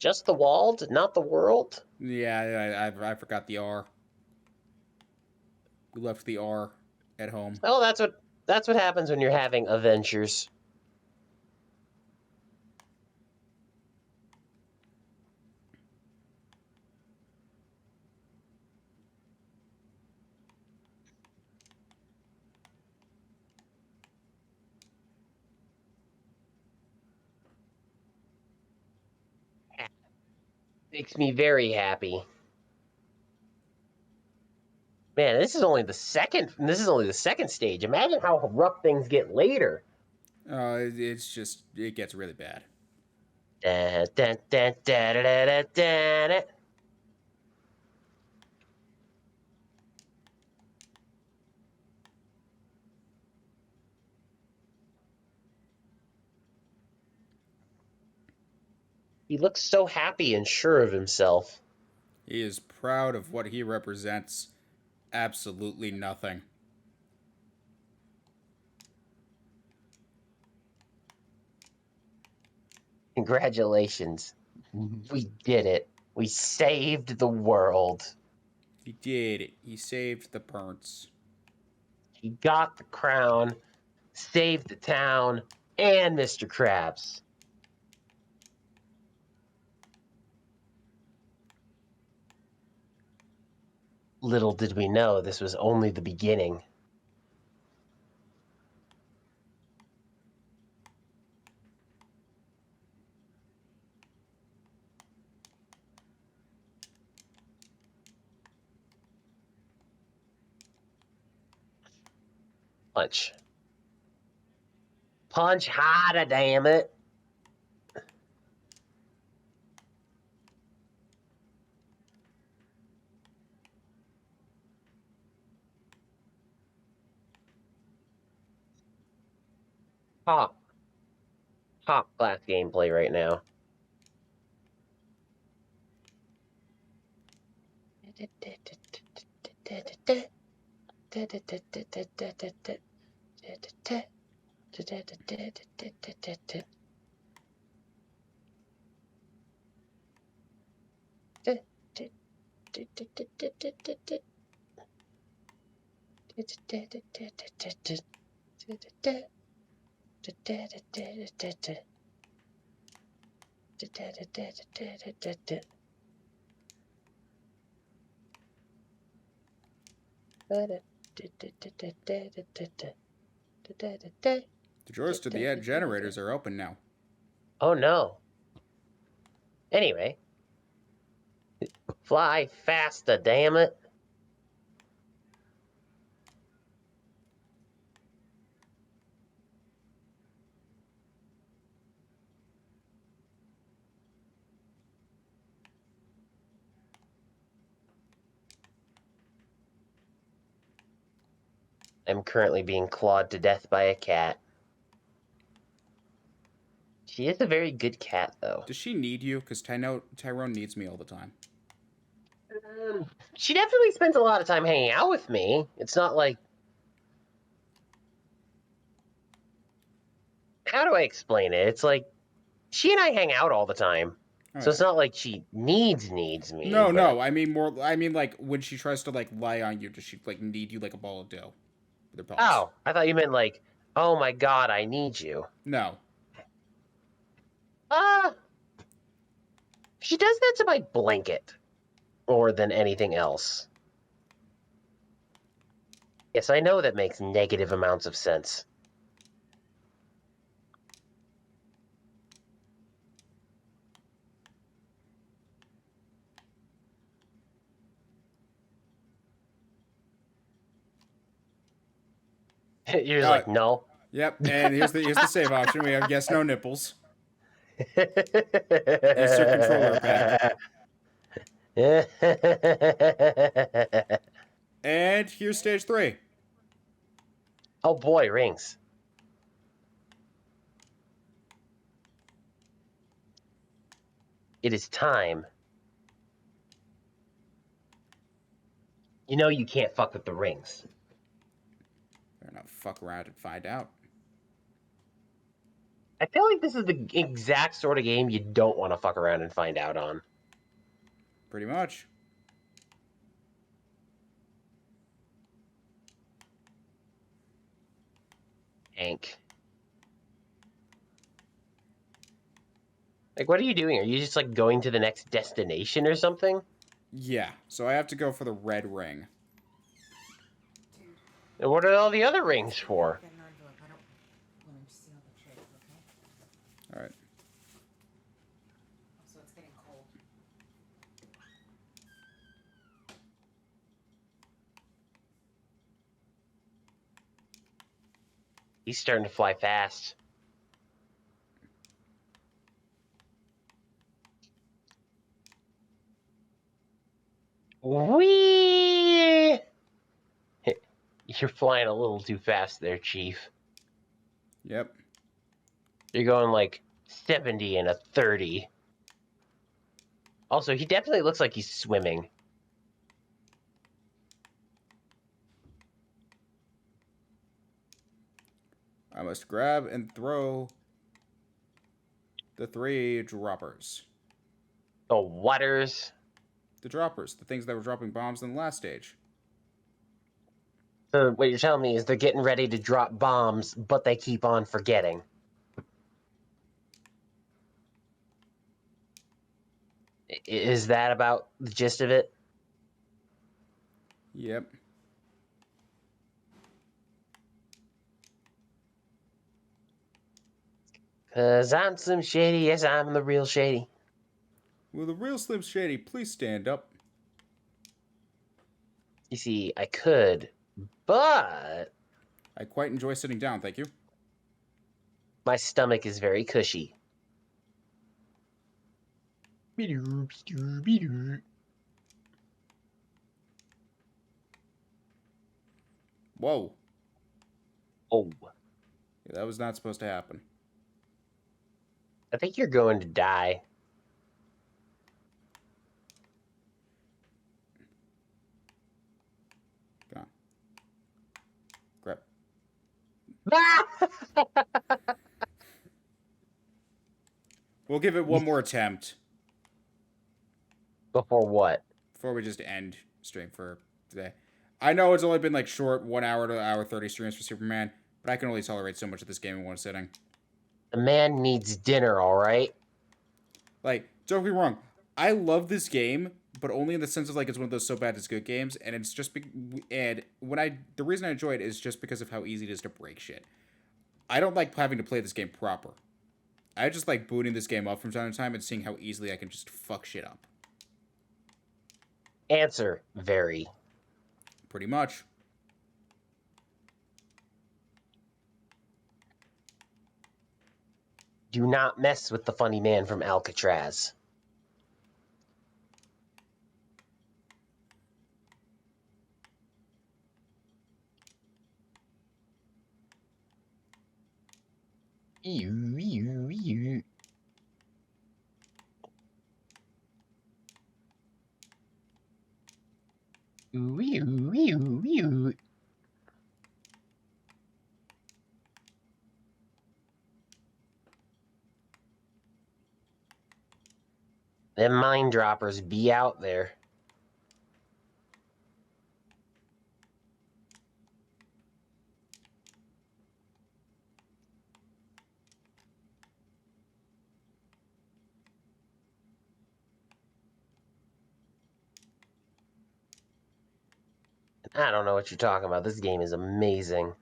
Just the walled, not the world? Yeah, I forgot the R. We left the R at home. Well, that's what happens when you're having Aventures. Makes me very happy. Man, this is only the second. This is only the second stage. Imagine how rough things get later. It's just it gets really bad. Da, da, da, da, da, da, da, da. He looks so happy and sure of himself. He is proud of what he represents. Absolutely nothing. Congratulations. We did it. We saved the world. He did it. He saved the parents. He got the crown, saved the town, and Mr. Krabs. Little did we know this was only the beginning. Punch. Punch harder, damn it. Top class gameplay right now. The doors to the end generators are open now. Oh no. Anyway. Fly faster, damn it. I'm currently being clawed to death by a cat. She is a very good cat, though. Does she need you? Because Tyrone needs me all the time. She definitely spends a lot of time hanging out with me. It's not like... How do I explain it? It's like, she and I hang out all the time. So it's not like she needs me. No. I mean more. I mean like when she tries to like lie on you, does she like need you like a ball of dough with her paws? Oh, I thought you meant like, oh my god, I need you. No. She does that to my blanket more than anything else. Yes, I know that makes negative amounts of sense. You're just like, no. Yep, and here's the save option. We have yes, no nipples. Insert controller pack. And here's stage 3. Oh boy, rings. It is time. You know you can't fuck with the rings. Better not fuck around and find out. I feel like this is the exact sort of game you don't want to fuck around and find out on. Pretty much. Hank. Like, what are you doing? Are you just, like, going to the next destination or something? Yeah, so I have to go for the red ring. And what are all the other rings for? Alright. He's starting to fly fast. Whee! You're flying a little too fast there, Chief. Yep. You're going like 70 and a 30. Also, he definitely looks like he's swimming. I must grab and throw the 3 droppers. The waters. The droppers, the things that were dropping bombs in the last stage. So what you're telling me is they're getting ready to drop bombs, but they keep on forgetting. Is that about the gist of it? Yep. Cause I'm Slim Shady, yes, I'm the real Shady. Will the real Slim Shady please stand up? You see, I could, but I quite enjoy sitting down, thank you. my stomach is very cushy. Whoa. Oh, Yeah, that was not supposed to happen. I think you're going to die. Go on. Grab. We'll give it one more attempt. Before what? Before we just end stream for today. I know it's only been like short 1 hour to hour 30 streams for Superman, but I can only tolerate so much of this game in one sitting. The man needs dinner, all right? Like, don't get me wrong, I love this game, but only in the sense of like it's one of those so bad it's good games, and it's just and when the reason I enjoy it is just because of how easy it is to break shit. I don't like having to play this game proper. I just like booting this game up from time to time and seeing how easily I can just fuck shit up. Answer, very. Pretty much. Do not mess with the funny man from Alcatraz. Ew, ew, ew. Ooh, ew, ew, ew. Them mine droppers be out there. I don't know what you're talking about. This game is amazing.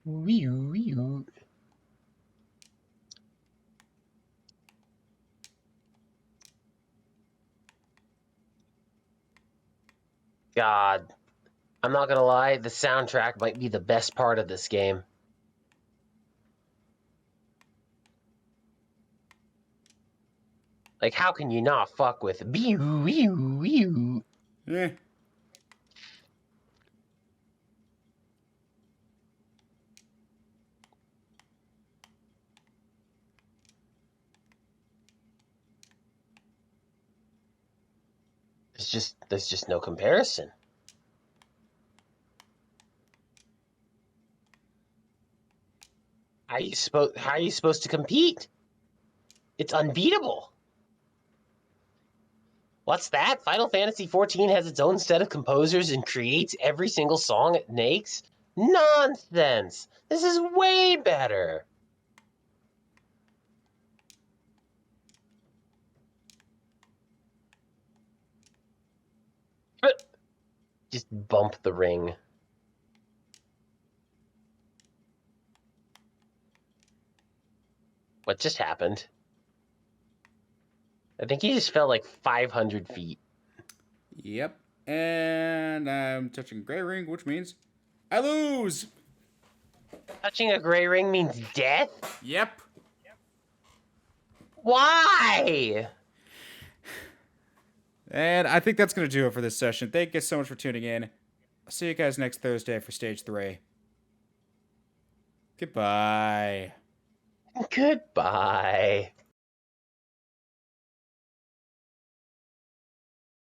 Ew, ew. God, I'm not gonna lie, the soundtrack might be the best part of this game. Like, how can you not fuck with ew, ew, ew? Eh. There's just no comparison. How are you supposed to compete? It's unbeatable. What's that? Final Fantasy XIV has its own set of composers and creates every single song it makes? Nonsense! This is way better! Just bump the ring. What just happened? I think he just fell like 500 feet. Yep. And I'm touching gray ring, which means I lose. Touching a gray ring means death? Yep. Why? And I think that's going to do it for this session. Thank you so much for tuning in. I'll see you guys next Thursday for Stage 3. Goodbye. Goodbye.